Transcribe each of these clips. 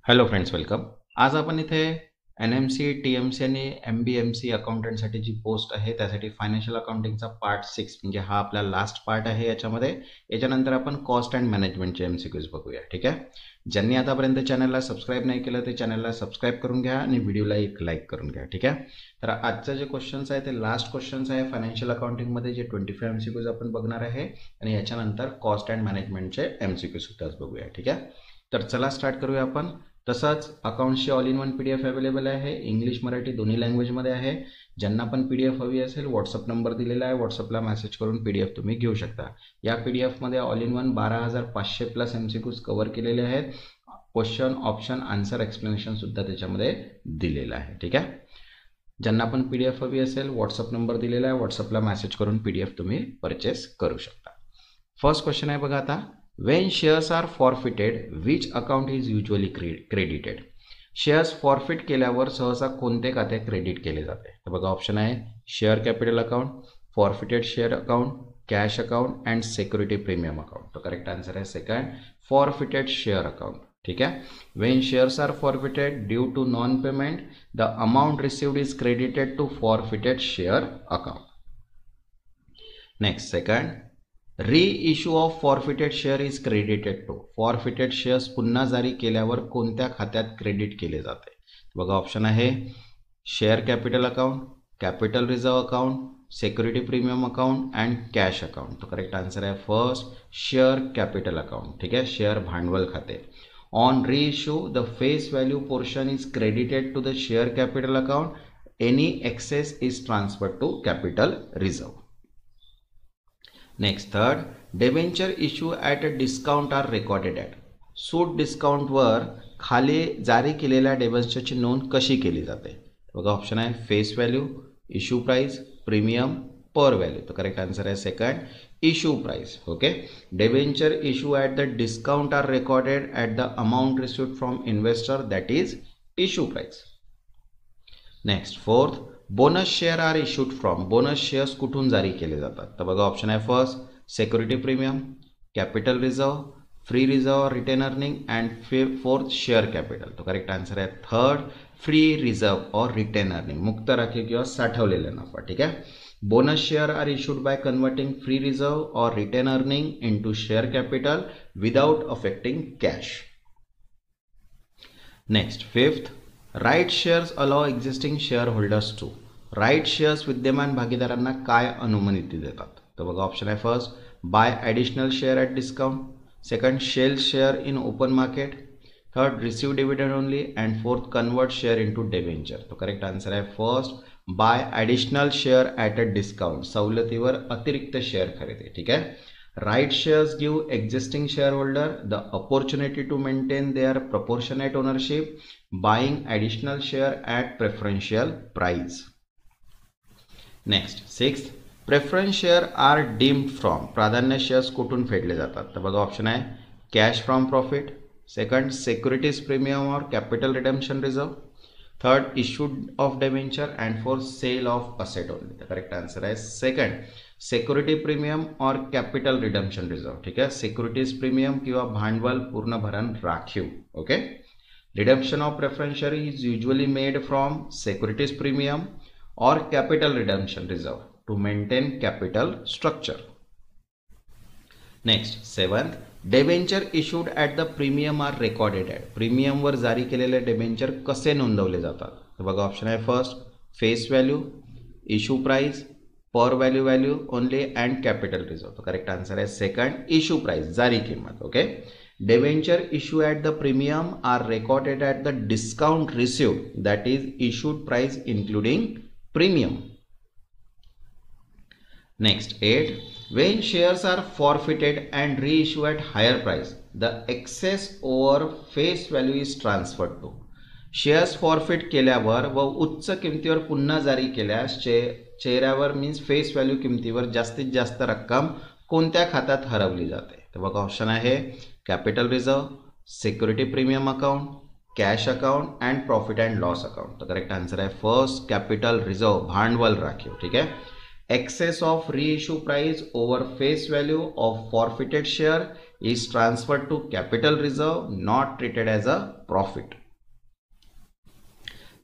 Hello friends, welcome. आज आपण इथे एन-एम-सी, टी-एम-सी आणि एम-बी-एम-सी अकाउंटंटसाठी जी पोस्ट आहे त्यासाठी फायनान्शियल अकाउंटिंगचा पार्ट 6 म्हणजे हा आपला लास्ट पार्ट आहे याच्यामध्ये. याच्यानंतर आपण कॉस्ट अँड मॅनेजमेंटचे एम-सी-क्यूज बघूया. ठीक आहे. ज्यांनी आतापर्यंत चॅनलला सबस्क्राईब नाही केलं ते चॅनलला सबस्क्राईब करून घ्या आणि व्हिडिओला एक लाईक करून घ्या. ठीक आहे. तर आजचं जे क्वेश्चन्स आहे ते लास्ट क्वेश्चन्स आहे फायनान्शियल अकाउंटिंगमध्ये, जे 25 एम-सी-क्यूज आपण बघणार आहे आणि याच्यानंतर कॉस्ट अँड मॅनेजमेंटचे एम-सी-क्यू सुद्धाच बघूया. ठीक आहे. तर चला स्टार्ट करूया आपण. तसंच अकाउंट्सची all in one PDF available आहे, इंग्लिश मराठी दोन्ही लँग्वेजमध्ये आहे. ज्यांना पण PDF हवी असेल व्हॉट्सअप नंबर दिलेला आहे, व्हॉट्सअपला मेसेज करून PDF तुम्ही घेऊ शकता. या PDFमध्ये all in one 12,500 plus MCQs cover केलेले आहेत. क्वेश्चन, ऑप्शन, आन्सर, एक्सप्लेनेशन सुद्धा त्याच्यामध्ये दिलेलं आहे. ठीक आहे. ज्यांना पण PDF हवी असेल व्हॉट्सअप नंबर दिलेला आहे, व्हॉट्सअपला मेसेज करून PDF तुम्ही परचेस करू शकता. फर्स्ट क्वेश्चन आहे बघा आता. When shares are forfeited, which account is usually credited? Shares forfeit केल्यावर सहसा कोणते खाते क्रेडिट केले जाते? तर बघा ऑप्शन आहे share capital account, forfeited share account, cash account and security premium account. तो करेक्ट आन्सर आहे सेकंड, फॉरफिटेड शेअर अकाउंट. ठीक आहे. When shares are forfeited due to non payment, the amount received is credited to forfeited share account. Next second, reissue of forfeited share is credited to. Forfeited shares पुन्हा जारी केल्यावर कोणत्या खात्यात credit केले जाते? बघा ऑप्शन आहे share capital account, capital reserve account, security premium account and cash account. तो करेक्ट आन्सर आहे फर्स्ट, शेअर कॅपिटल अकाउंट. ठीक आहे. शेअर भांडवल खाते. On reissue the face value portion is credited to the share capital account. Any excess is transferred to capital reserve. Next third, debenture issue at a discount are recorded at. सूट डिस्काउंटवर खाली जारी केलेल्या डेबेंचरची नोंद कशी केली जाते? बघा ऑप्शन आहे face value, issue price, premium, par value. तर करेक्ट आन्सर आहे second, issue price. Okay. Debenture issue at the discount are recorded at the amount received from investor, that is issue price. Next fourth, bonus share are issued from. Bonus shares कुठून जारी केले जातात? तर बघा option आहे first security premium, capital reserve, free reserve, retain earning and fourth share capital. तो correct answer आहे third, free reserve और रिटेन अर्निंग, मुक्त राखीव किंवा साठवलेला नफा. ठीक आहे. Bonus share are issued by converting free reserve और retain earning into share capital without affecting cash. Next fifth, right shares allow existing share holders to. Right shares विद्यमान भागीदारांना काय अनुमती देतात? तर बघा ऑप्शन आहे first buy additional share at discount, second sell share in open market, third receive dividend only and fourth convert share in to debenture. तो correct answer आहे first buy additional share at a discount, सवलतीवर अतिरिक्त share खरेदी. ठीक आहे. Right shares give existing share holder the opportunity to maintain their proportionate ownership buying additional share at preferential price. Next sixth, preference share are deemed from. प्राधान्य shares कुठून फेडले जातात? तर बघा ऑप्शन आहे cash from profit, second securities premium और capital redemption reserve, third issued of debenture and fourth sale of asset only. तर correct answer आहे सेकंड सिक्युरिटी प्रीमियम और कॅपिटल रिडेम्पशन रिझर्व. ठीक आहे. सिक्युरिटीज प्रीमियम किंवा भांडवल पूर्ण भरण राखीव. Okay. Redemption of preference share is usually made from securities premium or capital redemption reserve to maintain capital structure. Next seventh, debenture issued at the premium are recorded at. Premium वर जारी केलेले debenture कसे नोंदवले जातात? तर बघा option आहे first face value, issue price, par value only and capital reserve. तो करेक्ट आन्सर आहे सेकंड, इश्यू प्राइस, जारी किंमत. Okay. Debenture issue at the premium are recorded at the discount received, that is issued price including premium. Next 8, when shares are forfeited and reissued at higher price, the excess over face value is transferred to. Shares forfeit केल्यावर व उच्च किमतीवर पुन्हा जारी केल्यास चेहऱ्यावर means face value किमतीवर जास्तीत जास्त रक्कम कोणत्या खात्यात हरवली जाते? तर बघा ऑप्शन आहे capital reserve, security premium account, cash account and profit and loss account. तर करेक्ट आन्सर आहे फर्स्ट कॅपिटल रिझर्व, भांडवल राखीव. ठीक आहे. Excess of reissue price over face value of forfeited share is transferred to capital reserve, not treated as a profit.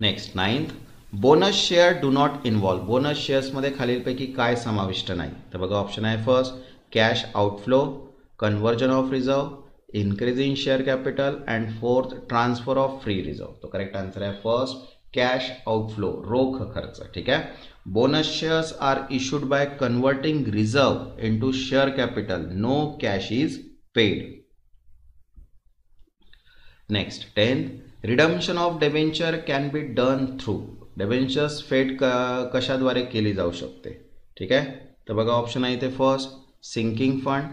Next 9th, bonus share do not involve. Bonus शेअर्समध्ये खालीलपैकी काय समाविष्ट नाही? तर बघा ऑप्शन आहे first cash outflow, conversion of reserve, increase in share capital and fourth transfer of free reserve. तो correct answer आहे फर्स्ट कॅश आउटफ्लो, रोख खर्च. ठीक आहे. Bonus shares are issued by converting reserve into share capital. No cash is paid. Next 10th, redemption of debenture can be done through. Debentures fade कशाद्वारे केली जाऊ शकते? ठीक आहे. तर बघा ऑप्शन आहे इथे first sinking fund,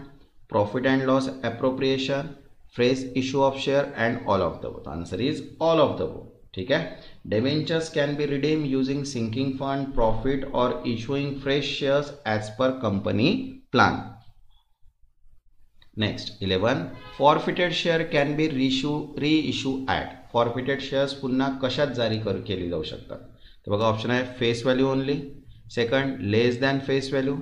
profit and loss appropriation, fresh issue of share and all of the both. Answer is all of the both. ठीक आहे. Debentures can be redeemed using sinking fund, profit or issuing fresh shares as per company plan. Next 11, forfeited share can be reissue at. Forfeited shares पुन्हा कशात जारी केली जाऊ शकतात? तर बघा ऑप्शन आहे face value only, second less than face value,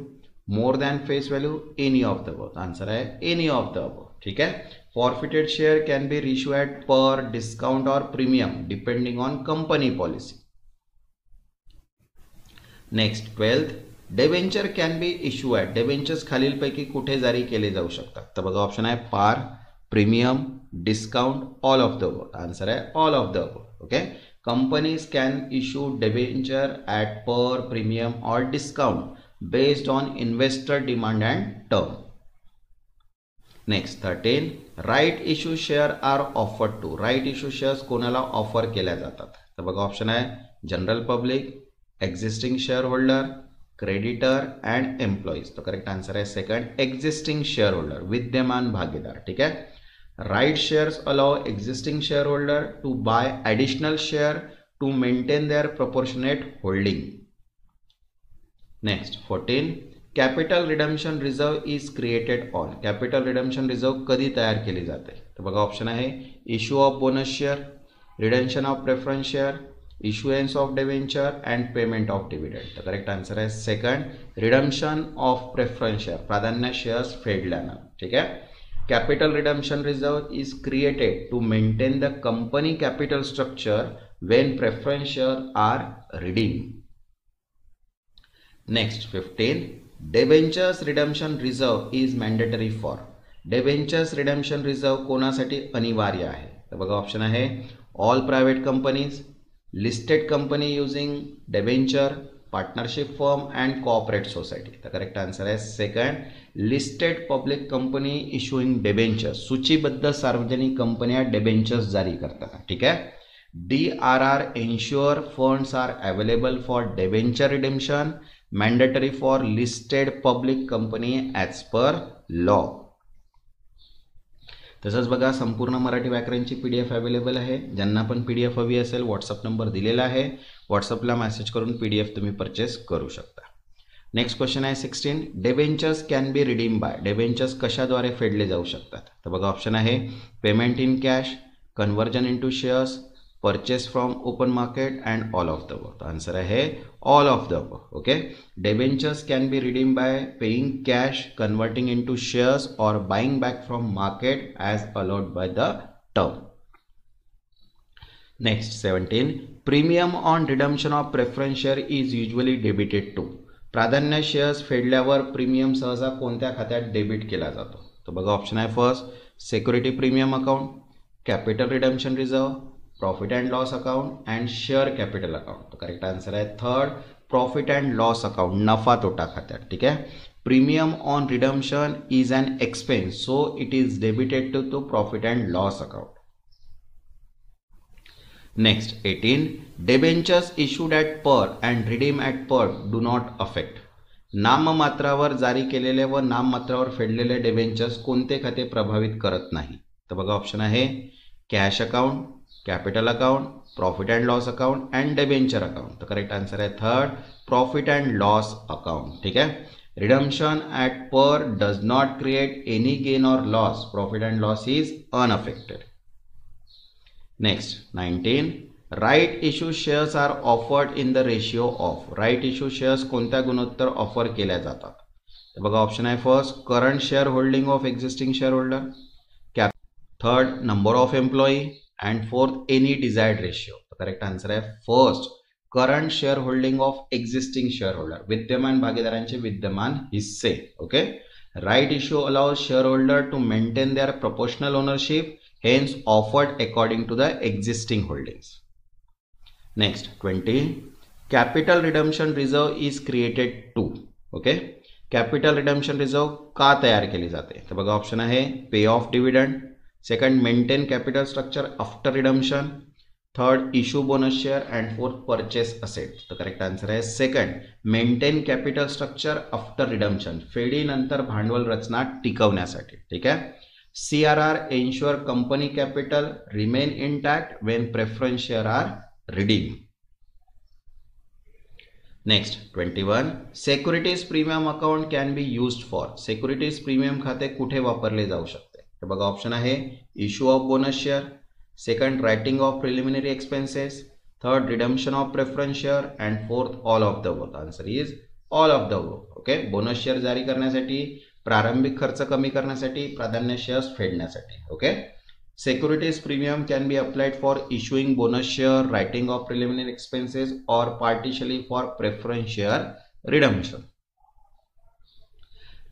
more than face value, any of the both. Answer आहे एनी ऑफ द बोथ. ठीक आहे. Forfeited share can be reissued per discount or premium depending on company policy. Next 12th, debenture can be issued. Debentures खालीलपैकी कुठे जारी केले जाऊ शकतात? तर बघा ऑप्शन आहे par, premium, discount, all of the both. Answer आहे all of the both. Okay. Companies can issue debenture at per, premium or discount based on investor demand and term. Next 13, right issue share are offered to. Right issue shares कोणाला ऑफर केल्या जातात? तर बघा option आहे general public, existing share holder, creditor and employees. तो correct answer आहे second existing share holder, विद्यमान भागीदार. ठीक आहे. Right shares allow existing share holder to buy additional share to maintain their proportionate holding. Next 14, capital redemption reserve is created on. Capital redemption reserve कधी तयार केली जाते? तर बघा ऑप्शन आहे issue of bonus share, redemption of preference share, issuance of debenture and payment of dividend. तर correct answer आहे second redemption of preference share, प्राधान्य शेअर्स फेडल्यानं. ठीक आहे. Capital redemption reserve is created to maintain the company capital structure when preference share are redeem. Next 15, debentures redemption reserve is mandatory for. Debentures redemption reserve कोणासाठी अनिवार्य आहे? तर बघा option आहे all private companies, listed company using debenture, partnership firm and cooperate society. तर correct answer आहे second listed public company issuing debentures. सूचीबद्ध सार्वजनिक कंपन्या डेबेंचर्स जारी करतात. ठीक आहे. DRR ensure funds are available for debenture redemption, mandatory for listed public company as per law. तसंच बघा संपूर्ण मराठी व्याकरणची PDF अवेलेबल आहे. ज्यांना पण PDF हवी असेल व्हॉट्सअप नंबर दिलेला आहे, व्हॉट्सअपला मेसेज करून PDF तुम्ही परचेस करू शकता. नेक्स्ट क्वेश्चन आहे 16, debentures can be redeem by. Debentures कशाद्वारे फेडले जाऊ शकतात? तर बघा ऑप्शन आहे payment in cash, conversion into shares, purchase from open market and all of the above. Answer आहे all of the above. Okay. Debentures can be redeemed by paying cash, converting into shares or buying back from market as allowed by the term. Next 17, premium on redemption of preference share is usually debited to. प्राधान्य shares फेडल्यावर premium सहसा कोणत्या खात्यात debit केला जातो? तर बघा option आहे first security premium account, capital redemption reserve, profit and loss account and share capital account. तो करेक्ट आन्सर आहे third profit and loss account, नफा तोटा खात्यात. ठीक आहे. Premium on redemption is an expense so it is debited to profit and loss account. Next 18, debentures issued at par and redeem at par do not affect. नाममात्रावर जारी केलेले व नाममात्रावर फेडलेले debentures कोणते खाते प्रभावित करत नाही? तर बघा ऑप्शन आहे cash account, capital account, profit and loss account and debenture account. तर करेक्ट आन्सर आहे third profit and loss account. ठीक आहे. Redemption at par does not create any gain or loss. Profit and loss is unaffected. Next 19, right issue shares are offered in the ratio of. Right issue shares कोणत्या गुणोत्तर offer केल्या जातात? तर बघा option आहे first current share holding of existing share holder, third number of employee and fourth any desired ratio. Correct answer आहे first current share holding of existing share holder, विद्यमान भागीदारांचे विद्यमान हिस्से. Okay. Right issue allows share holder to maintain their proportional ownership, hence offered according to the existing holdings. Next 20 capital redemption reserve is created to. okay, capital redemption reserve का तयार केली जाते? तर बघा ऑप्शन आहे pay of dividend, second maintain capital structure after redemption, third issue bonus share and fourth purchase asset. तर correct answer आहे second maintain capital structure after redemption, फेडीनंतर भांडवल रचना टिकवण्यासाठी. ठीक आहे. CRR ensure company capital remain intact when preference share are redeemed. Next 21 securities premium account can be used for. securities premium खाते कुठे वापरले जाऊ शकते? तर बघा ऑप्शन आहे issue of bonus share, second writing off preliminary expenses, third redemption of preference share and fourth all of the above. Answer is all of the above. Okay. Bonus share जारी करण्यासाठी, प्रारंभिक खर्च कमी करण्यासाठी, प्राधान्य शेअर्स फेडण्यासाठी. Okay. Securities premium can be applied for issuing bonus share, writing off preliminary expenses और partially for preference share redemption.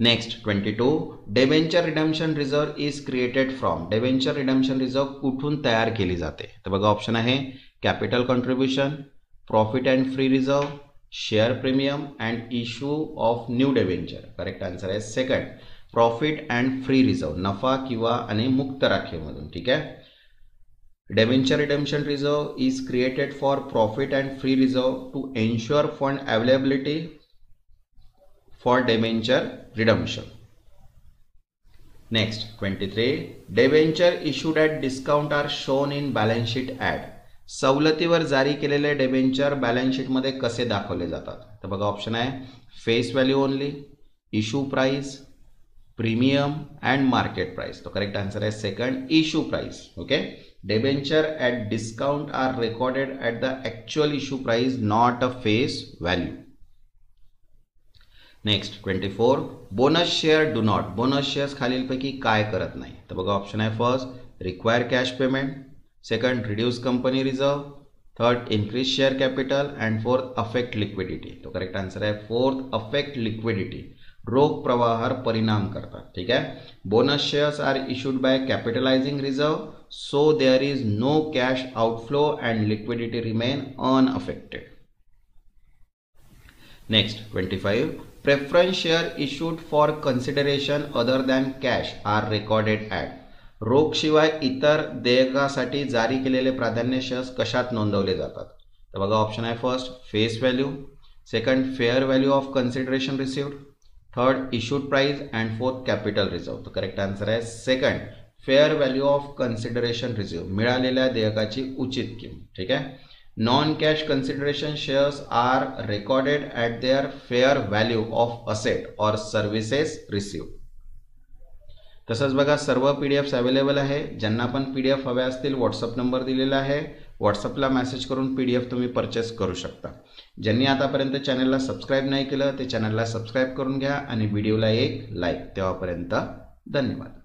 Next 22 debenture redemption reserve is created from. Debenture redemption reserve कुठून तयार केली जाते? तर बघा ऑप्शन आहे capital contribution, profit and free reserve, share premium and issue of new debenture. Correct answer आहे second profit and free reserve, नफा किंवा आणि मुक्त राखीमधून. ठीक आहे. Debenture redemption reserve is created for profit and free reserve to ensure fund availability for debenture redemption. Next 23 debenture issued at discount are shown in balance sheet at. सवलतीवर जारी केलेले डेबेंचर बॅलन्स शीटमध्ये कसे दाखवले जातात? तर बघा ऑप्शन आहे face value only, issue price, premium and market price. तो करेक्ट आन्सर आहे second issue price. Okay. Debenture at discount are recorded at the actual issue price, not a face value. Next 24 bonus share do not. Bonus shares खालीलपैकी काय करत नाही? तर बघा option आहे first require cash payment, second reduce company reserve, third increase share capital and fourth affect liquidity. तो correct answer आहे fourth affect liquidity, रोख प्रवाहावर परिणाम करतात. ठीक आहे. Bonus shares are issued by capitalising reserve, so there is no cash outflow and liquidity remain unaffected. Next 25 preference share issued for consideration other than cash are recorded at. रोख शिवाय इतर देयकासाठी जारी केलेले प्राधान्य शेअर्स कशात नोंदवले जातात? तर बघा ऑप्शन आहे first face value, second fair value of consideration received, third issued price and fourth capital reserve. तर करेक्ट आन्सर आहे second fair value of consideration receive, मिळालेल्या देयकाची उचित किंमत. ठीक आहे. Non cash consideration shares are recorded at their fair value of asset or services receive. तसंच बघा सर्व PDF अवेलेबल आहे. ज्यांना पण PDF हवे असतील व्हॉट्सअप नंबर दिलेला आहे, व्हॉट्सअपला मेसेज करून PDF तुम्ही परचेस करू शकता. ज्यांनी आतापर्यंत चॅनलला सबस्क्राईब नाही केलं ते चॅनलला सबस्क्राईब करून घ्या आणि व्हिडिओला एक लाईक. तेव्हापर्यंत धन्यवाद.